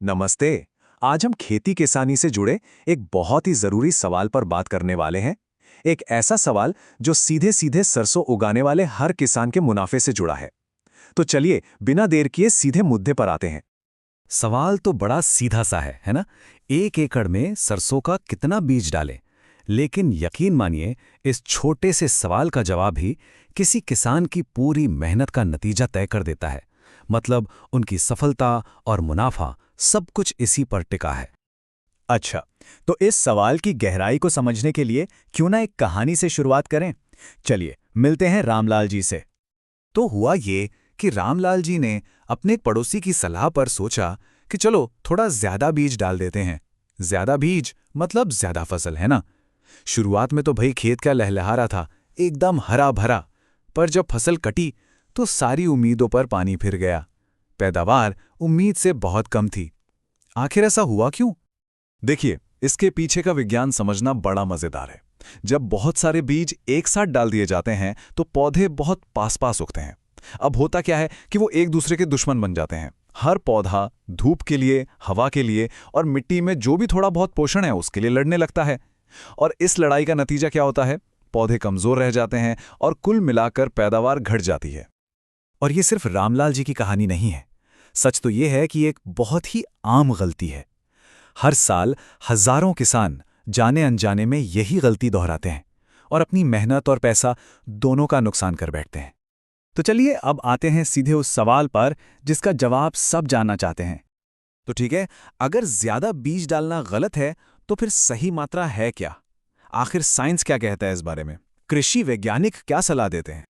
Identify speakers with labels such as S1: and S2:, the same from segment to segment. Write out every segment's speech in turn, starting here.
S1: नमस्ते। आज हम खेती किसानी से जुड़े एक बहुत ही जरूरी सवाल पर बात करने वाले हैं। एक ऐसा सवाल जो सीधे सीधे सरसों उगाने वाले हर किसान के मुनाफे से जुड़ा है। तो चलिए बिना देर किए सीधे मुद्दे पर आते हैं।
S2: सवाल तो बड़ा सीधा सा है ना? 1 एकड़ में सरसों का कितना बीज डालें? लेकिन यकीन मानिए, इस छोटे से सवाल का जवाब ही किसी किसान की पूरी मेहनत का नतीजा तय कर देता है। मतलब उनकी सफलता और मुनाफा सब कुछ इसी पर टिका है।
S3: अच्छा, तो इस सवाल की गहराई को समझने के लिए क्यों ना एक कहानी से शुरुआत करें। चलिए मिलते हैं रामलाल जी से।
S4: तो हुआ ये कि रामलाल जी ने अपने एक पड़ोसी की सलाह पर सोचा कि चलो थोड़ा ज्यादा बीज डाल देते हैं। ज्यादा बीज मतलब ज्यादा फसल, है ना। शुरुआत में तो भाई खेत क्या लहलहा रहा था, एकदम हरा भरा। पर जब फसल कटी तो सारी उम्मीदों पर पानी फिर गया। पैदावार उम्मीद से बहुत कम थी। आखिर ऐसा हुआ क्यों?
S1: देखिए, इसके पीछे का विज्ञान समझना बड़ा मजेदार है। जब बहुत सारे बीज एक साथ डाल दिए जाते हैं तो पौधे बहुत पास पास उगते हैं। अब होता क्या है कि वो एक दूसरे के दुश्मन बन जाते हैं। हर पौधा धूप के लिए, हवा के लिए और मिट्टी में जो भी थोड़ा बहुत पोषण है उसके लिए लड़ने लगता है। और इस लड़ाई का नतीजा क्या होता है? पौधे कमजोर रह जाते हैं और कुल मिलाकर पैदावार घट जाती है।
S3: और ये सिर्फ रामलाल जी की कहानी नहीं है। सच तो ये है कि एक बहुत ही आम गलती है। हर साल हजारों किसान जाने अनजाने में यही गलती दोहराते हैं और अपनी मेहनत और पैसा दोनों का नुकसान कर बैठते हैं। तो चलिए अब आते हैं सीधे उस सवाल पर जिसका जवाब सब जानना चाहते हैं।
S4: तो ठीक है, अगर ज्यादा बीज डालना गलत है तो फिर सही मात्रा है क्या? आखिर साइंस क्या कहता है इस बारे में? कृषि वैज्ञानिक क्या सलाह देते हैं?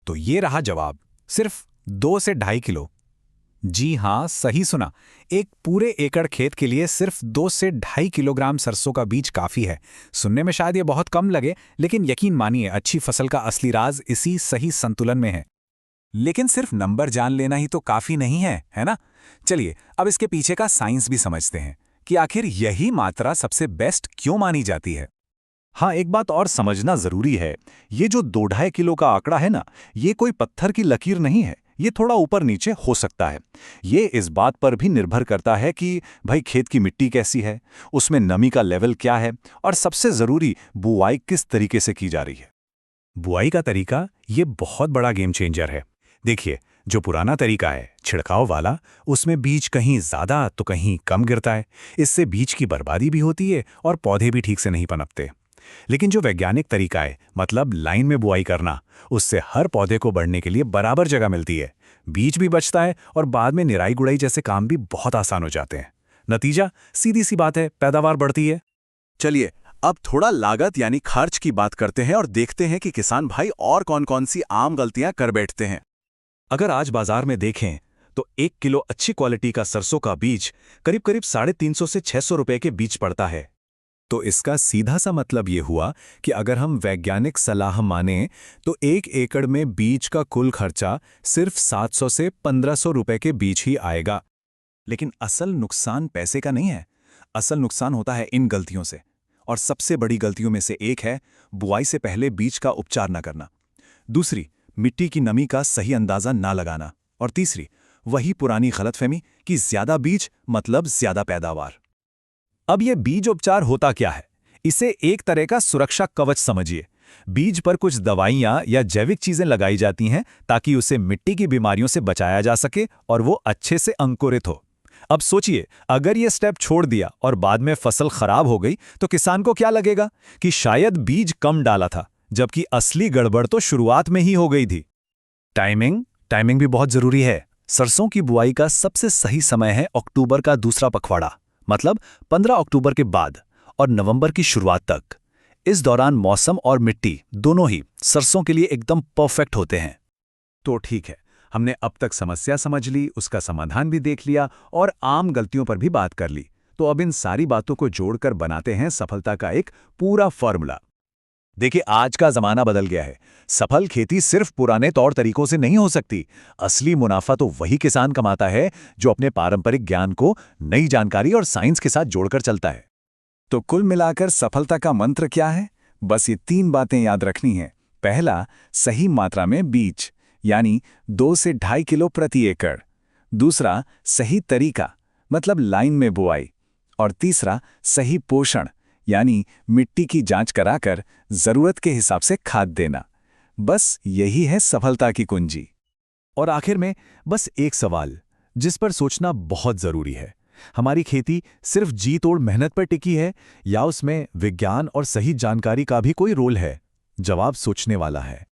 S2: तो ये रहा जवाब, सिर्फ 2 से 2.5 किलो। जी हाँ, सही सुना। एक पूरे एकड़ खेत के लिए सिर्फ 2 से 2.5 किलोग्राम सरसों का बीज काफी है। सुनने में शायद ये बहुत कम लगे, लेकिन यकीन मानिए अच्छी फसल का असली राज इसी सही संतुलन में है।
S4: लेकिन सिर्फ नंबर जान लेना ही तो काफी नहीं है ना? चलिए अब इसके पीछे का साइंस भी समझते हैं कि आखिर यही मात्रा सबसे बेस्ट क्यों मानी जाती है।
S3: हाँ, एक बात और समझना जरूरी है। ये जो 2-2.5 किलो का आंकड़ा है ना, ये कोई पत्थर की लकीर नहीं है। ये थोड़ा ऊपर नीचे हो सकता है। ये इस बात पर भी निर्भर करता है कि भाई खेत की मिट्टी कैसी है, उसमें नमी का लेवल क्या है और सबसे जरूरी बुआई किस तरीके से की जा रही है।
S2: बुआई का तरीका ये बहुत बड़ा गेम चेंजर है। देखिए, जो पुराना तरीका है छिड़काव वाला, उसमें बीज कहीं ज्यादा तो कहीं कम गिरता है। इससे बीज की बर्बादी भी होती है और पौधे भी ठीक से नहीं पनपते। लेकिन जो वैज्ञानिक तरीका है, मतलब लाइन में बुआई करना, उससे हर पौधे को बढ़ने के लिए बराबर जगह मिलती है, बीज भी बचता है और बाद में निराई गुड़ाई जैसे काम भी बहुत आसान हो जाते हैं। नतीजा सीधी सी बात है, पैदावार बढ़ती है।
S4: चलिए अब थोड़ा लागत यानी खर्च की बात करते हैं और देखते हैं कि किसान भाई और कौन कौन सी आम गलतियां कर बैठते हैं।
S3: अगर आज बाजार में देखें तो 1 किलो अच्छी क्वालिटी का सरसों का बीज करीब करीब 350 से 600 रुपए के बीच पड़ता है। तो इसका सीधा सा मतलब ये हुआ कि अगर हम वैज्ञानिक सलाह माने तो 1 एकड़ में बीज का कुल खर्चा सिर्फ 700 से 1500 रुपए के बीच ही आएगा।
S4: लेकिन असल नुकसान पैसे का नहीं है, असल नुकसान होता है इन गलतियों से। और सबसे बड़ी गलतियों में से एक है बुआई से पहले बीज का उपचार न करना। दूसरी, मिट्टी की नमी का सही अंदाजा ना लगाना। और तीसरी, वही पुरानी गलतफहमी कि ज्यादा बीज मतलब ज्यादा पैदावार।
S3: अब ये बीज उपचार होता क्या है? इसे एक तरह का सुरक्षा कवच समझिए। बीज पर कुछ दवाइयां या जैविक चीजें लगाई जाती हैं ताकि उसे मिट्टी की बीमारियों से बचाया जा सके और वो अच्छे से अंकुरित हो। अब सोचिए, अगर ये स्टेप छोड़ दिया और बाद में फसल खराब हो गई तो किसान को क्या लगेगा कि शायद बीज कम डाला था, जबकि असली गड़बड़ तो शुरुआत में ही हो गई थी। टाइमिंग भी बहुत जरूरी है। सरसों की बुआई का सबसे सही समय है अक्टूबर का दूसरा पखवाड़ा, मतलब 15 अक्टूबर के बाद और नवंबर की शुरुआत तक। इस दौरान मौसम और मिट्टी दोनों ही सरसों के लिए एकदम परफेक्ट होते हैं।
S4: तो ठीक है, हमने अब तक समस्या समझ ली, उसका समाधान भी देख लिया और आम गलतियों पर भी बात कर ली। तो अब इन सारी बातों को जोड़कर बनाते हैं सफलता का एक पूरा फॉर्मूला।
S3: देखिए, आज का जमाना बदल गया है। सफल खेती सिर्फ पुराने तौर तरीकों से नहीं हो सकती। असली मुनाफा तो वही किसान कमाता है जो अपने पारंपरिक ज्ञान को नई जानकारी और साइंस के साथ जोड़कर चलता है।
S4: तो कुल मिलाकर सफलता का मंत्र क्या है? बस ये 3 बातें याद रखनी है। पहला, सही मात्रा में बीज यानी 2 से 2.5 किलो प्रति एकड़। दूसरा, सही तरीका मतलब लाइन में बुआई। और तीसरा, सही पोषण, यानी मिट्टी की जांच कराकर जरूरत के हिसाब से खाद देना। बस यही है सफलता की कुंजी।
S3: और आखिर में बस एक सवाल जिस पर सोचना बहुत जरूरी है, हमारी खेती सिर्फ जी तोड़ मेहनत पर टिकी है या उसमें विज्ञान और सही जानकारी का भी कोई रोल है? जवाब सोचने वाला है।